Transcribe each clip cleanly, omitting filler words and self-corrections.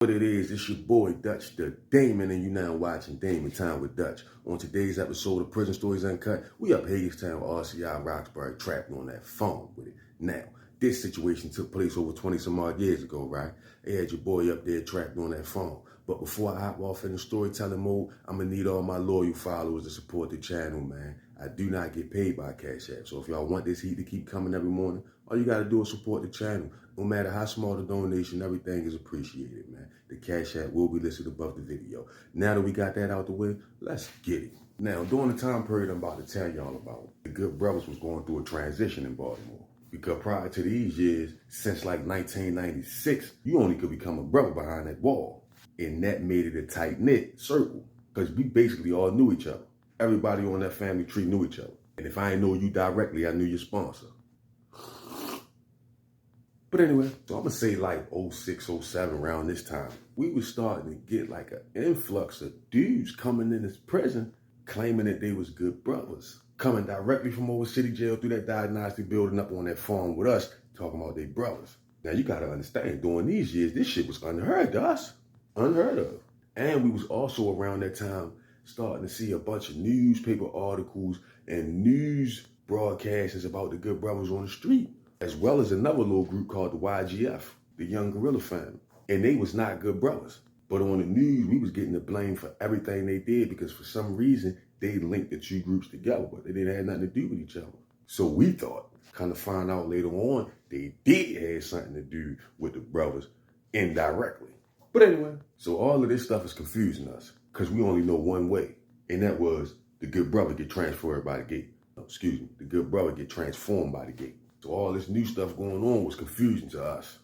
What it is, it's your boy Dutch, the Damon, and you now watching Damon Time with Dutch. On today's episode of Prison Stories Uncut, we up Hagerstown with RCI Roxbury trapped on that phone with it. Now, this situation took place over 20 some odd years ago, right? They had your boy up there trapped on that phone. But before I hop off in the storytelling mode, I'm gonna need all my loyal followers to support the channel, man. I do not get paid by Cash App, so if y'all want this heat to keep coming every morning, all you gotta do is support the channel. No matter how small the donation, everything is appreciated, man. The Cash App will be listed above the video. Now that we got that out the way, let's get it. Now, during the time period I'm about to tell y'all about, the Good Brothers was going through a transition in Baltimore. Because prior to these years, since like 1996, you only could become a brother behind that wall. And that made it a tight-knit circle. Because we basically all knew each other. Everybody on that family tree knew each other. And if I didn't know you directly, I knew your sponsor. But anyway, so I'm going to say like 06, 07, around this time, we was starting to get like an influx of dudes coming in this prison claiming that they was good brothers. Coming directly from over city jail through that diagnostic building up on that farm with us, talking about they brothers. Now you got to understand, during these years, this shit was unheard to us. Unheard of. And we was also around that time starting to see a bunch of newspaper articles and news broadcasts about the Good Brothers on the street, as well as another little group called the YGF, the Young Gorilla Family. And they was not good brothers. But on the news, we was getting the blame for everything they did because for some reason, they linked the two groups together, but they didn't have nothing to do with each other. So we thought, kind of find out later on, they did have something to do with the brothers indirectly. But anyway, so all of this stuff is confusing us because we only know one way, and that was the good brother get transferred by the gate. The good brother get transformed by the gate. So all this new stuff going on was confusing to us.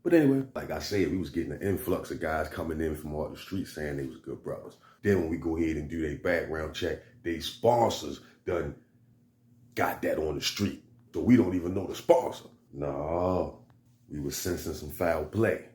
But anyway, like I said, we was getting an influx of guys coming in from all the streets saying they was good brothers. Then when we go ahead and do their background check, they sponsors done got that on the street. So we don't even know the sponsor. No. We was sensing some foul play.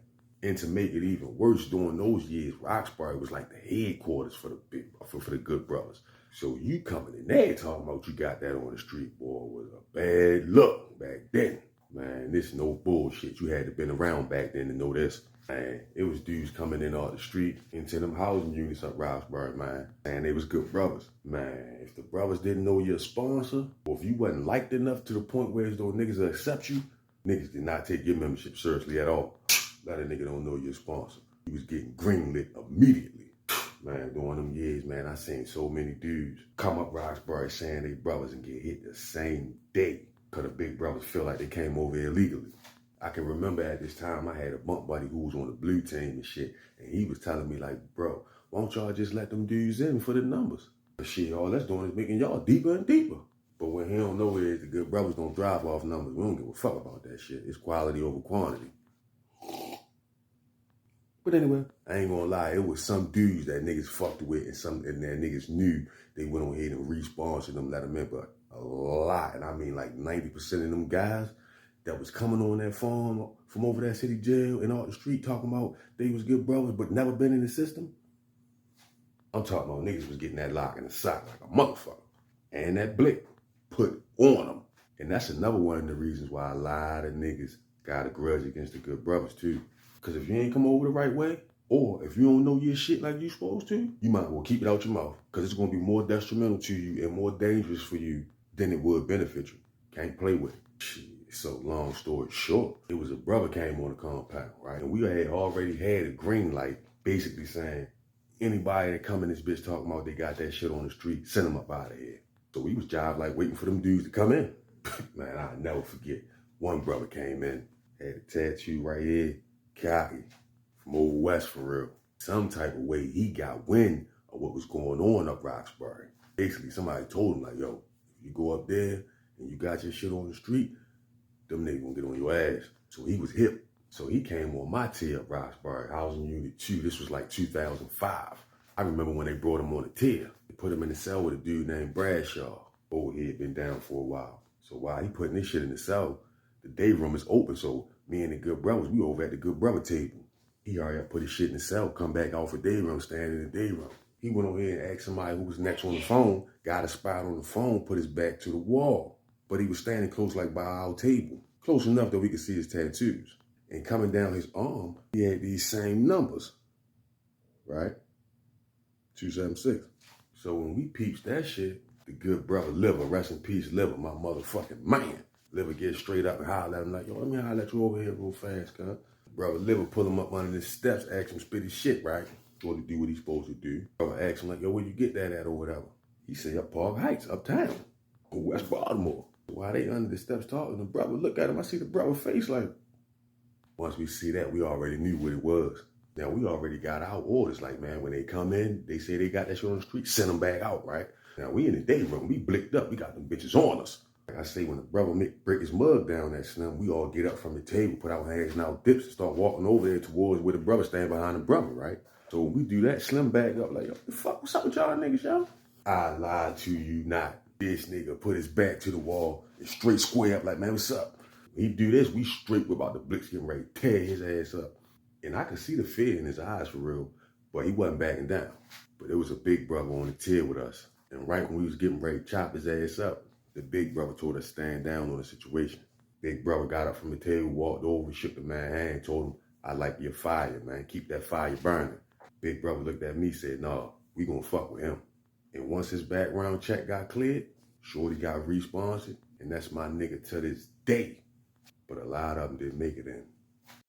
And to make it even worse, during those years, Roxbury was like the headquarters for the Good Brothers. So you coming in there talking about you got that on the street, boy, was a bad look back then. Man, this no bullshit. You had to been around back then to know this. Man, it was dudes coming in off the street into them housing units up Roxbury, man. And they was good brothers. Man, if the brothers didn't know your sponsor, or if you wasn't liked enough to the point where those niggas will accept you, niggas did not take your membership seriously at all. A lot of niggas don't know your sponsor. You was getting greenlit immediately. Man, during them years, man, I seen so many dudes come up Roxbury saying they brothers and get hit the same day. Because the big brothers feel like they came over illegally. I can remember at this time, I had a bunk buddy who was on the blue team and shit. And he was telling me like, bro, why don't y'all just let them dudes in for the numbers? But shit, all that's doing is making y'all deeper and deeper. But what he don't know is the Good Brothers don't drive off numbers. We don't give a fuck about that shit. It's quality over quantity. But anyway, I ain't gonna lie, it was some dudes that niggas fucked with and that niggas knew they went on ahead and re-sponsored them, let them in, but a lot, and I mean like 90% of them guys that was coming on that farm from over that city jail and off the street talking about they was good brothers but never been in the system. I'm talking about niggas was getting that lock in the sock like a motherfucker. And that blick put on them. And that's another one of the reasons why a lot of niggas got a grudge against the Good Brothers too. Because if you ain't come over the right way, or if you don't know your shit like you supposed to, you might as well keep it out your mouth. Because it's going to be more detrimental to you and more dangerous for you than it would benefit you. Can't play with it. Shit. So long story short, it was a brother came on the compound, right? And we had already had a green light basically saying, anybody that come in this bitch talking about they got that shit on the street, send them up out of here. So we was jive like waiting for them dudes to come in. Man, I'll never forget. One brother came in, had a tattoo right here, cocky, from over west for real. Some type of way he got wind of what was going on up Roxbury. Basically, somebody told him like, yo, if you go up there and you got your shit on the street, them niggas gonna get on your ass. So he was hip. So he came on my tier up Roxbury, Housing Unit 2. This was like 2005. I remember when they brought him on a tier. They put him in the cell with a dude named Bradshaw. Old head been down for a while. So while he putting this shit in the cell, the day room is open. So me and the Good Brothers, we over at the Good Brother table. He already put his shit in the cell, come back off a day room, stand in the day room. He went over here and asked somebody who was next on the phone, got a spot on the phone, put his back to the wall. But he was standing close like by our table. Close enough that we could see his tattoos. And coming down his arm, he had these same numbers, right? 276. So when we peeped that shit, the good brother Liver, rest in peace, Liver, my motherfucking man. Liver gets straight up and holler at him like, yo, let me holler at you over here real fast, cuz. Brother Liver pull him up under the steps, ask him spit his shit, right? Go to do what he's supposed to do. Brother ask him like, yo, where you get that at or whatever? He say, up Park Heights, uptown, West Baltimore. While they under the steps talking, the brother look at him, I see the brother face like, once we see that, we already knew what it was. Now, we already got our orders. Like, man, when they come in, they say they got that shit on the street, send them back out, right? Now, we in the day room. We blicked up. We got them bitches on us. Like I say, when the brother break his mug down that slim, we all get up from the table, put our hands in our dips, and start walking over there towards where the brother stand behind the brother, right? So when we do that, Slim back up like, yo, the fuck, what's up with y'all niggas, y'all? I lied to you not. This nigga put his back to the wall and straight square up like, man, what's up? When he do this, we straight about the blitz getting ready to tear his ass up. And I could see the fear in his eyes for real, but he wasn't backing down. But there was a big brother on the tier with us. And right when we was getting ready to chop his ass up, the big brother told us to stand down on the situation. Big brother got up from the table, walked over, shook the man's hand, told him, I like your fire, man. Keep that fire burning. Big brother looked at me, said, nah, we gonna fuck with him. And once his background check got cleared, Shorty got responsive, and that's my nigga to this day. But a lot of them didn't make it in.